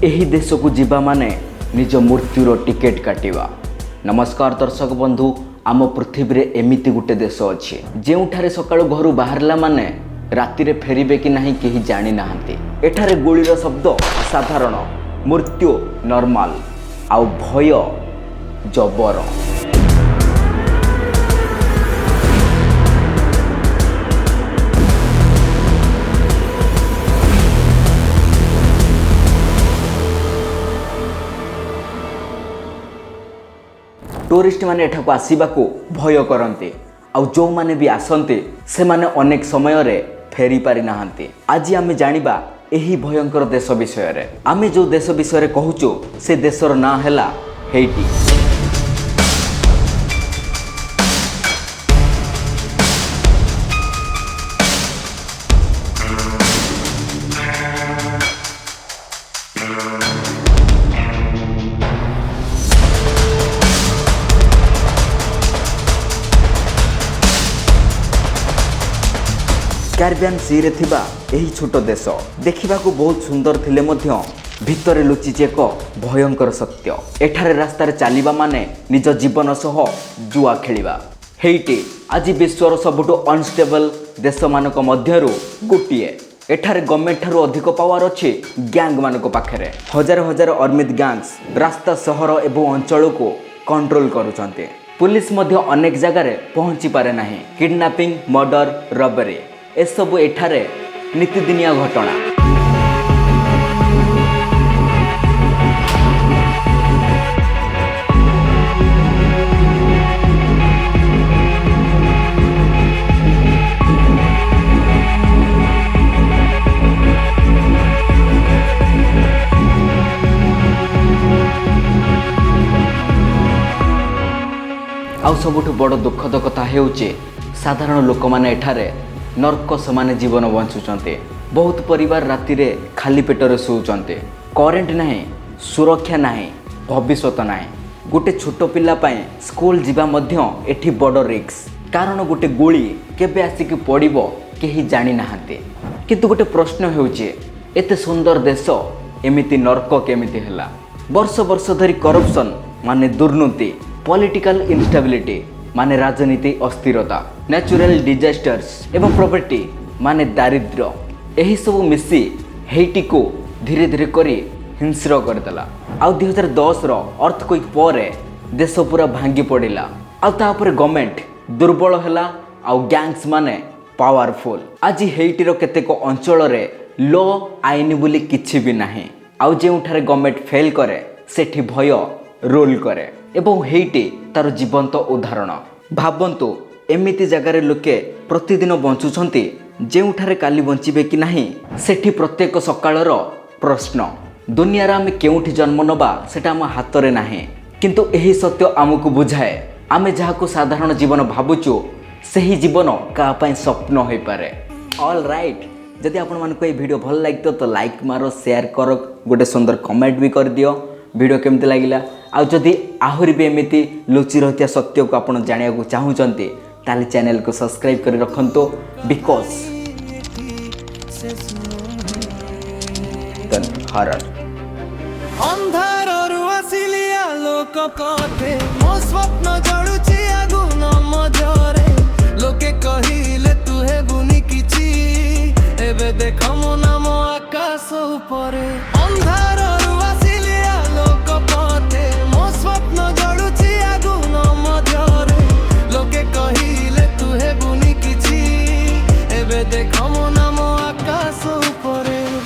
एही देश को जीवा माने निज मृत्युर टिकेट काटिवा। नमस्कार दर्शक बंधु, आम पृथ्वी रे एमिति गुटे देश अच्छे जोठारे सकाळु घर बाहरला माने राति फेरिबे कि नहीं केही जानी नाहंती। एठारे गोलीर शब्द असाधारण, मृत्यु नॉर्मल, आउ भय जबर। टूरिस्ट माने एठाको आसीबाको भय करते, आउ जो माने भी आसंते से माने अनेक समय रे फेरी पारि नाहंती। आज आमे जानिबा एही भयंकर देश विषय रे। आमे जो देश विषय रे कहूचो से देशर ना हैला हेइटी। कैरिबियन सी रे थिबा एही छोट देश देखिबाकू बहुत सुंदर थिले मध्य भितरे लुचिचे एक भयंकर सत्य। एठारे रास्तार चलिबा माने निज जीवन सह जुआ खेलिबा। हेइटे आज विश्वर सबुठु अनस्टेबल देश मानक मध्यरु गोटिए। एठारे गवर्नमेंट ठारू अधिक पावर अछि गैंग मानक पाखरे। हजार हजार अर्मित गैंग्स रास्ता शहर एवं अंचल को कंट्रोल करूछन्ते। पुलिस मध्य अनेक जगार पहुंची पारे नाही। किडनैपिंग, मर्डर, रॉबरी ए सब एठारे नीतिदिनिया घटना। आउ सबुठु बड़ दुखद कथा हेउचे साधारण लोक माने एठारे नर्क समान जीवन बंचुचंते। बहुत परिवार राति रे खाली पेटर शोचंते। करेंट नहीं, सुरक्षा नहीं, भविष्यत नहीं। गोटे छोट पिला पाए स्कूल जीवा मध्य एठी बड़ रिक्स, कारण गोटे गोली केबे आसिक पड़िबो केही जानी नाहंते। किंतु गोटे प्रश्न हेउचे एते सुंदर देश एमिति नर्क केमिति हैला? वर्ष वर्ष धरी करप्शन माने दुर्नीति, पॉलिटिकल इनस्टेबिलिटी माने राजनीति अस्थिरता, नेचुरल डिजास्टर्स एवं प्रॉपर्टी माने दारिद्र्य, यही सब मिसी हेइटी को धीरे धीरे करी हिंस्र करदेला। आउ 2010 रो अर्थक्वेक परे देश पूरा भांगी पड़िला। आउ तापर गवर्नमेंट दुर्बल हैला, आउ गैंग्स माने पावरफुल। आज हेइटीर केतेक अंचल रे लॉ आईन बोली किछि भी नाही। आउ जेउठारे गवर्नमेंट फेल करे सेठी भय रोल करे एवं हेइटी तार जीवंत उदाहरण। भाबंतु एमिति जगार लोके प्रतिदिन बंचुछंती जेउठारे काली बंचिबे कि नाही सेठी प्रत्येक सकाळर प्रश्न। दुनियार आमे केउठी जन्म नबा सेटा आम हातरे नाही, किंतु एही सत्य आमको बुझाए आमे जाहाको साधारण जीवन भाबुचु सेही जीवन का पय स्वप्न होई पारे। ऑल राइट, जदि आपण मानको ए वीडियो भल लागतो तो लाइक मारो, शेयर करो, गोटे सुंदर कमेंट भी कर दियो। वीडियो केमती लागिला, आउ जदि आहुरी भी एमिति लुचि रहतिया सत्य को आपण जानिया को चाहुचंती ताले चैनल को सब्सक्राइब कर रखंतो। बिकॉज हरर अंधाररु आसिलिया लोक कथे मो स्वप्न जळुची आगुन मजरे लोके कहिले तू हे बुनी किछि एबे देख मो नाम आकाश ऊपरे। अंधाररु आसिलिया लोक कथे मो स्वप्न जळुची आगुन मजरे लोके कहिले तू हे बुनी किछि एबे देख मो